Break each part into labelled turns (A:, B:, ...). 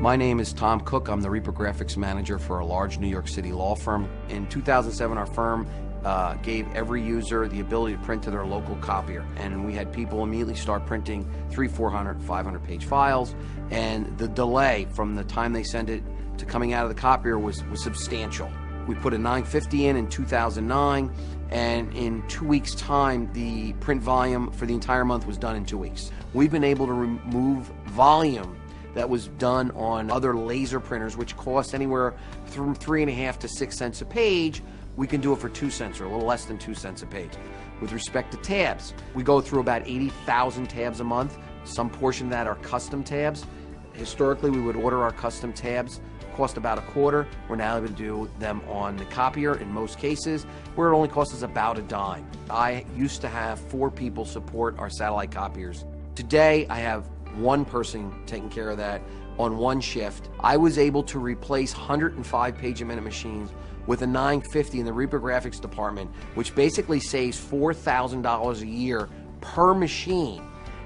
A: My name is Tom Cook. I'm the reprographics manager for a large New York City law firm. In 2007, our firm gave every user the ability to print to their local copier. And we had people immediately start printing 300, 400, 500 page files. And the delay from the time they sent it to coming out of the copier was substantial. We put a 950 in 2009, and in 2 weeks' time, the print volume for the entire month was done in 2 weeks. We've been able to remove volume that was done on other laser printers, which cost anywhere from 3.5 to 6 cents a page. We can do it for 2 cents or a little less than 2 cents a page. With respect to tabs, we go through about 80,000 tabs a month. Some portion of that are custom tabs. Historically, we would order our custom tabs, cost about $0.25. We're now able to do them on the copier in most cases, where it only costs us about a dime. I used to have 4 people support our satellite copiers. Today, I have 1 person taking care of that on 1 shift. I was able to replace 105 page a minute machines with a 950 in the reprographics department, which basically saves $4,000 a year per machine,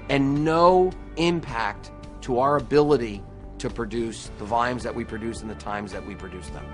A: and no impact to our ability to produce the volumes that we produce and the times that we produce them.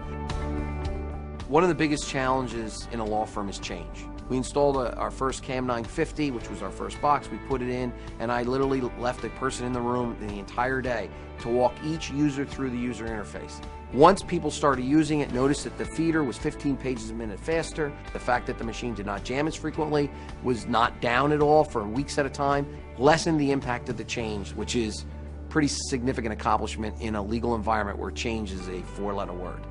A: One of the biggest challenges in a law firm is change. We installed our first CAM 950, which was our first box. We put it in, and I literally left a person in the room the entire day to walk each user through the user interface. Once people started using it, noticed that the feeder was 15 pages a minute faster. The fact that the machine did not jam as frequently, was not down at all for weeks at a time, lessened the impact of the change, which is a pretty significant accomplishment in a legal environment where change is a 4-letter word.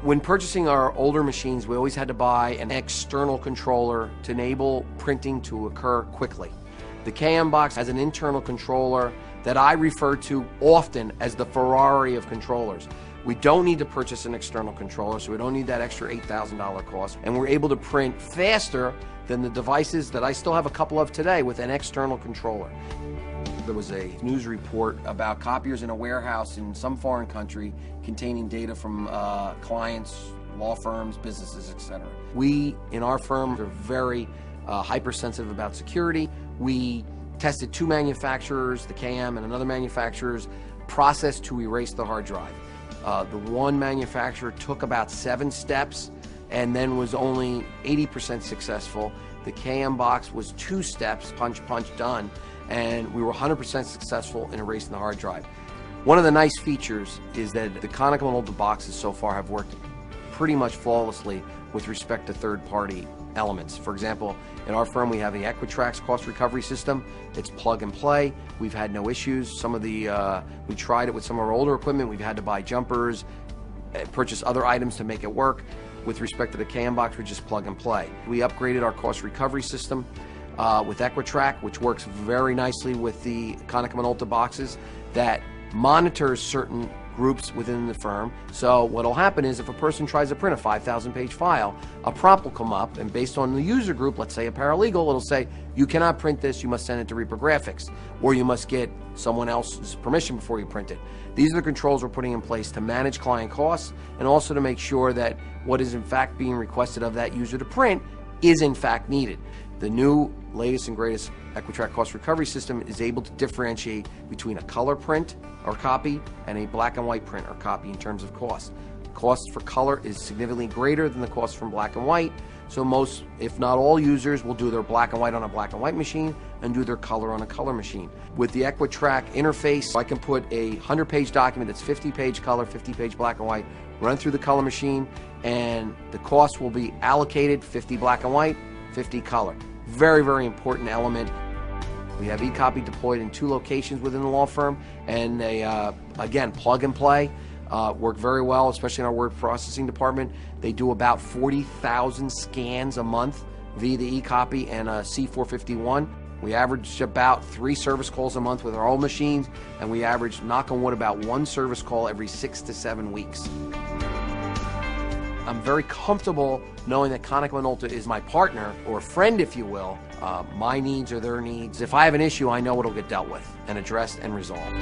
A: When purchasing our older machines, we always had to buy an external controller to enable printing to occur quickly. The KM box has an internal controller that I refer to often as the Ferrari of controllers. We don't need to purchase an external controller, so we don't need that extra $8,000 cost, and we're able to print faster than the devices that I still have a couple of today with an external controller. There was a news report about copiers in a warehouse in some foreign country containing data from clients, law firms, businesses, etc. We, in our firm, are very hypersensitive about security. We tested 2 manufacturers, the KM and another manufacturer's process to erase the hard drive. The one manufacturer took about 7 steps and then was only 80% successful. The KM box was 2 steps, punch, punch, done, and we were 100% successful in erasing the hard drive. One of the nice features is that the Konica Minolta boxes so far have worked pretty much flawlessly with respect to third-party elements. For example, in our firm we have the Equitrax cost recovery system. It's plug and play. We've had no issues. We tried it with some of our older equipment. We've had to buy jumpers, purchase other items to make it work. With respect to the KM box, we just plug and play. We upgraded our cost recovery system with Equitrax, which works very nicely with the Konica Minolta boxes, that monitors certain groups within the firm. So what'll happen is if a person tries to print a 5,000 page file, a prompt will come up, and based on the user group, let's say a paralegal, it'll say, you cannot print this, you must send it to reprographics, or you must get someone else's permission before you print it. These are the controls we're putting in place to manage client costs, and also to make sure that what is in fact being requested of that user to print is in fact needed. The new latest and greatest Equitrax cost recovery system is able to differentiate between a color print or copy and a black and white print or copy in terms of cost. The cost for color is significantly greater than the cost from black and white, so most, if not all, users will do their black and white on a black and white machine and do their color on a color machine. With the Equitrax interface, I can put a 100-page document that's 50-page color, 50-page black and white, run through the color machine, and the cost will be allocated 50 black and white, 50 color. Very, very important element. We have eCopy deployed in 2 locations within the law firm, and they, again, plug and play, work very well, especially in our word processing department. They do about 40,000 scans a month via the eCopy and a C451. We average about 3 service calls a month with our old machines, and we average, knock on wood, about 1 service call every 6 to 7 weeks. I'm very comfortable knowing that Konica Minolta is my partner, or friend if you will. My needs are their needs. If I have an issue, I know it'll get dealt with and addressed and resolved.